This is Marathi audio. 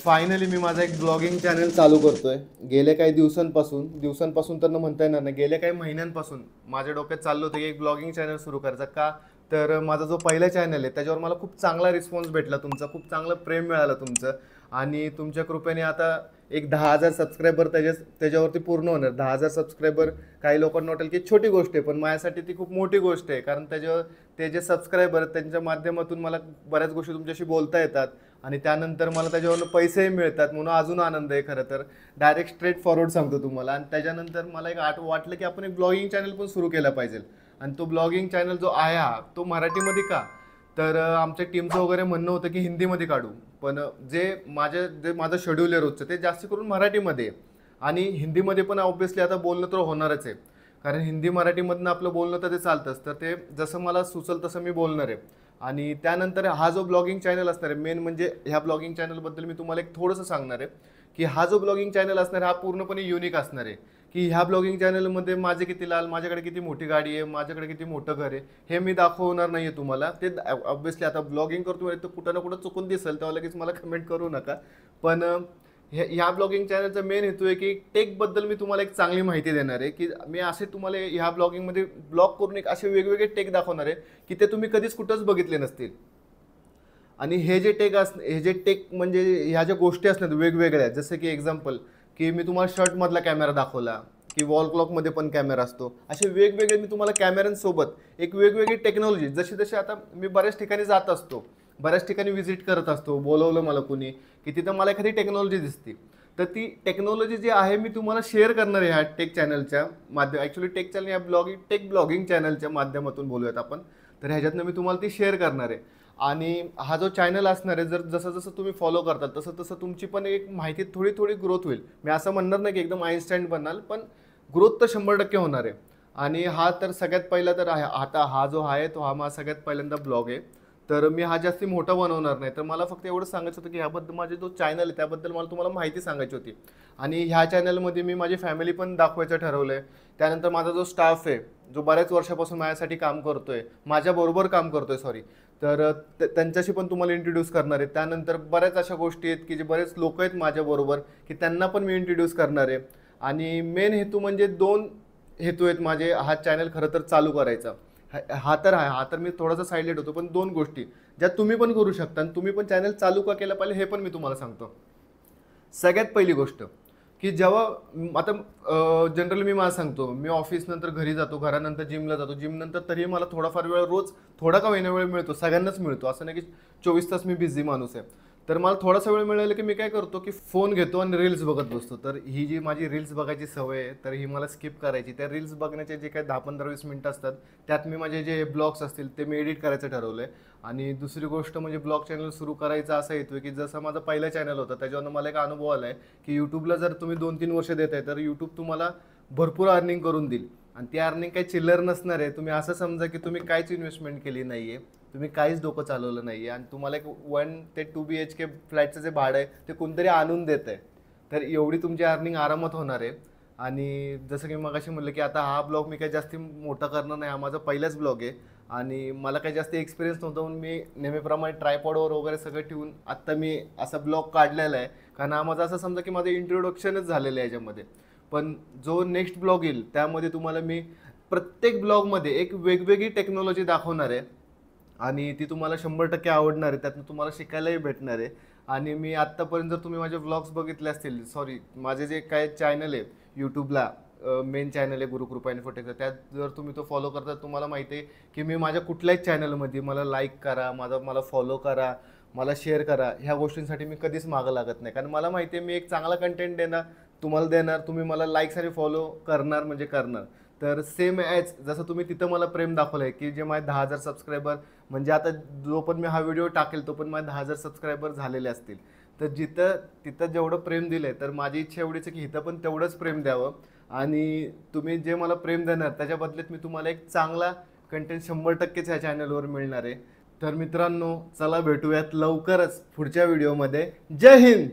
फायनली मी माझा एक ब्लॉगिंग चॅनल चालू करतोय. गेल्या काही दिवसांपासून तर म्हणता येणार नाही, गेल्या काही महिन्यांपासून माझ्या डोक्यात चाललं होतं की एक ब्लॉगिंग चॅनल सुरू करायचा. का तर माझा जो पहिला चॅनल आहे त्याच्यावर मला खूप चांगला रिस्पॉन्स भेटला तुमचा, खूप चांगलं प्रेम मिळालं तुमचं. आणि तुमच्या कृपेने आता एक 10,000 सबस्क्रायबर त्याच्यावरती पूर्ण होणार. 10,000 सबस्क्रायबर काही लोकांना वाटेल की छोटी गोष्ट आहे, पण माझ्यासाठी ती खूप मोठी गोष्ट आहे. कारण त्याच्यावर ते जे सबस्क्रायबर आहेत त्यांच्या माध्यमातून मला बऱ्याच गोष्टी तुमच्याशी बोलता येतात आणि त्यानंतर मला त्याच्यावरून पैसेही मिळतात, म्हणून अजून आनंद आहे. खरं तर डायरेक्ट स्ट्रेट फॉरवर्ड सांगतो तुम्हाला. आणि त्याच्यानंतर मला एक वाटलं की आपण एक ब्लॉगिंग चॅनल पण सुरू केला पाहिजे. आणि तो ब्लॉगिंग चॅनल जो आहे हा तो मराठीमध्ये का, तर आमच्या टीमचं वगैरे म्हणणं होतं की हिंदीमध्ये काढू, पण जे माझं शेड्यूल आहे रोजचं ते जास्त करून मराठीमध्ये आहे. आणि हिंदीमध्ये पण ऑब्व्हियसली आता बोलणं तर होणारच आहे, कारण हिंदी मराठीमधनं आपलं बोलणं तर ते चालतंच. तर ते जसं मला सुचल तसं मी बोलणार आहे. आणि त्यानंतर हा जो ब्लॉगिंग चॅनल असणार आहे, मेन म्हणजे ह्या ब्लॉगिंग चॅनलबद्दल मी तुम्हाला एक थोडंसं सांगणार आहे की हा जो ब्लॉगिंग चॅनल असणार आहे हा पूर्णपणे युनिक असणार आहे. की ह्या ब्लॉगिंग चॅनलमध्ये माझे किती लाल, माझ्याकडे किती मोठी गाडी आहे, माझ्याकडे किती मोठं घर आहे, हे मी दाखवणार नाही आहे तुम्हाला. ते ऑब्व्हियसली आता ब्लॉगिंग करतो तर कुठं ना कुठं चुकून दिसेल, तेव्हा लगेच मला कमेंट करू नका. पण ह्या ब्लॉगिंग चॅनलचा मेन हेतू आहे की टेकबद्दल मी तुम्हाला एक चांगली माहिती देणार आहे. की मी असे तुम्हाला ह्या ब्लॉगिंगमध्ये ब्लॉग करून एक असे वेगवेगळे टेक दाखवणार आहे की ते तुम्ही कधीच कुठंच बघितले नसतील. आणि हे जे टेक म्हणजे ह्या ज्या गोष्टी असतात वेगवेगळ्या, जसं की एक्झाम्पल की मी तुम्हाला शर्टमधला कॅमेरा दाखवला, की वॉल क्लॉकमध्ये पण कॅमेरा असतो, असे वेगवेगळे मी तुम्हाला कॅमेऱ्यांसोबत एक वेगवेगळी टेक्नॉलॉजी, जशी जशी आता मी बऱ्याच ठिकाणी जात असतो, बऱ्याच ठिकाणी व्हिजिट करत असतो, बोलवलं मला कुणी की तिथं मला एखादी टेक्नॉलॉजी दिसते, तर ती टेक्नॉलॉजी जी आहे मी तुम्हाला शेअर करणार आहे ह्या टेक चॅनलच्या माध्यम ॲक्च्युली टेक चॅनल या टेक ब्लॉगिंग चॅनलच्या माध्यमातून बोलूयात आपण. तर ह्याच्यातनं मी तुम्हाला ती शेअर करणार आहे. आणि हा जो चॅनल असणार आहे, जर जसं जसं तुम्ही फॉलो करताल तसं तसं तुमची पण एक माहिती थोडी थोडी ग्रोथ होईल. मी असं म्हणणार नाही की एकदम आईन्स्टाईन बनाल, पण ग्रोथ तर 100% होणार आहे. आणि हा तर सगळ्यात पहिला तर आहे, आता हा जो आहे तो हा माझा सगळ्यात पहिल्यांदा ब्लॉग आहे. तर मी हा जास्ती मोठा बनवणार नाही. तर मला फक्त एवढं सांगायचं होतं की ह्याबद्दल माझे जो चॅनल आहे त्याबद्दल मला तुम्हाला माहिती सांगायची होती. आणि ह्या चॅनलमध्ये मी माझी फॅमिली पण दाखवायचं ठरवलं आहे. त्यानंतर माझा जो स्टाफ आहे, जो बऱ्याच वर्षापासून माझ्यासाठी काम करतोय, माझ्याबरोबर काम करतोय सॉरी, तर त्यांच्याशी पण तुम्हाला इंट्रोड्यूस करणार आहे. त्यानंतर बऱ्याच अशा गोष्टी आहेत की जे बरेच लोक आहेत माझ्याबरोबर, की त्यांना पण मी इंट्रोड्यूस करणार आहे. आणि मेन हेतू म्हणजे 2 हेतू आहेत माझे हा चॅनल खरं तर चालू करायचा. हा तर मी थोडासा सायलेंट होतो, पण 2 गोष्टी ज्या तुम्ही पण करू शकता आणि तुम्ही पण चॅनल चालू का केलं पाहिजे हे पण मी तुम्हाला सांगतो. सगळ्यात पहिली गोष्ट की जेव्हा आता जनरली मी मला सांगतो, मी ऑफिस नंतर घरी जातो, घरानंतर जिमला जातो, जिम नंतर तरी मला थोडाफार वेळ रोज थोडा का होईना वेळ मिळतो, सगळ्यांनाच मिळतो, असं नाही की 24 तास मी बिझी माणूस आहे. तर मला थोडासा वेळ मिळाला की मी काय करतो की फोन घेतो आणि रील्स बघत बसतो. तर ही जी माझी रील्स बघायची सवय आहे तर ही मला स्किप करायची. त्या रील्स बघण्याचे जे काही 10-15-20 मिनिटं असतात त्यात मी माझे जे ब्लॉग्स असतील ते मी एडिट करायचं ठरवलं आहे. आणि दुसरी गोष्ट म्हणजे ब्लॉग चॅनल सुरू करायचा असा येतो की जसं माझं पहिलं चॅनल होतं त्याच्यावरून मला एक अनुभव आला आहे की यूट्यूबला जर तुम्ही 2-3 वर्ष देत आहे तर यूट्यूब तुम्हाला भरपूर अर्निंग करून देईल. आणि ती अर्निंग काही चिल्लर नसणार आहे. तुम्ही असं समजा की तुम्ही काहीच इन्व्हेस्टमेंट केली नाही आहे, तुम्ही काहीच डोकं चालवलं नाही आहे आणि तुम्हाला एक 1 ते 2 BHK फ्लॅटचं जे भाडं आहे ते कोणतरी आणून देत आहे. तर एवढी तुमची अर्निंग आरामात होणार आहे. आणि जसं की मगाशी म्हटलं की आता हा ब्लॉग मी काही जास्ती मोठा करणार नाही, हा माझा पहिलाच ब्लॉग आहे आणि मला काही जास्त एक्सपिरियन्स नव्हता, म्हणून मी नेहमीप्रमाणे ट्रायपॉडवर वगैरे सगळं ठेवून आत्ता मी असा ब्लॉग काढलेला आहे. कारण हा माझा असं समजा की माझं इंट्रोडक्शनच झालेलं आहे याच्यामध्ये. पण जो नेक्स्ट ब्लॉग येईल त्यामध्ये तुम्हाला मी प्रत्येक ब्लॉगमध्ये एक वेगवेगळी टेक्नॉलॉजी दाखवणार आहे आणि ती तुम्हाला 100% आवडणार आहे, त्यातून तुम्हाला शिकायलाही भेटणार आहे. आणि मी आत्तापर्यंत जर तुम्ही माझे व्लॉग्स बघितले असतील, सॉरी माझे जे काय चॅनल आहे यूट्यूबला, मेन चॅनल आहे गुरुकृपा इन्फोटेकचं, त्यात जर तुम्ही तो फॉलो करता तुम्हाला माहिती आहे की मी माझ्या कुठल्याच चॅनलमध्ये मला लाईक करा, मला फॉलो करा, मला शेअर करा, ह्या गोष्टींसाठी मी कधीच मागं लागत नाही. कारण मला माहिती आहे मी एक चांगला कंटेंट तुम्हाला देणार, तुम्ही मला लाईक्स आणि फॉलो करणार म्हणजे करणार. तर सेम ॲज जसं तुम्ही तिथं मला प्रेम दाखवलं आहे की जे माझे 10,000 सबस्क्रायबर, म्हणजे आता जो पण मी हा व्हिडिओ टाकेल तो पण माझे 10,000 सबस्क्रायबर झालेले असतील. तर तिथं जेवढं प्रेम दिलं आहे तर माझी इच्छा एवढीच आहे की इथं पण तेवढंच प्रेम द्यावं. आणि तुम्ही जे मला प्रेम देणार त्याच्या बदल्यात मी तुम्हाला एक चांगला कंटेंट 100%च ह्या चॅनलवर मिळणार आहे. तर मित्रांनो, चला भेटूयात लवकरच पुढच्या व्हिडिओमध्ये. जय हिंद.